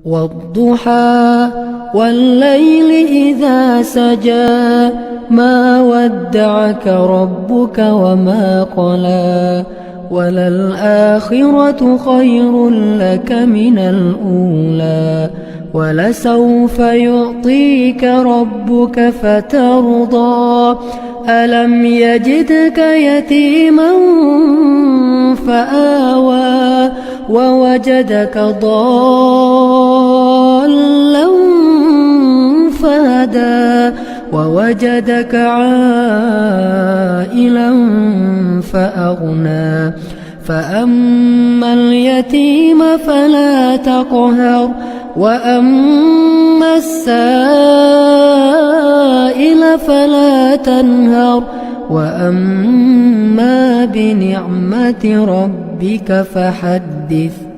والضحى والليل إذا سجى ما ودعك ربك وما قلى وللآخرة خير لك من الأولى ولسوف يعطيك ربك فترضى ألم يجدك يتيما فآوى ووجدك ضالا فهدى ووجدك عائلا فأغنى فأما اليتيم فلا تقهر وأما السائل فلا تنهر وأما بنعمة ربك فحدث.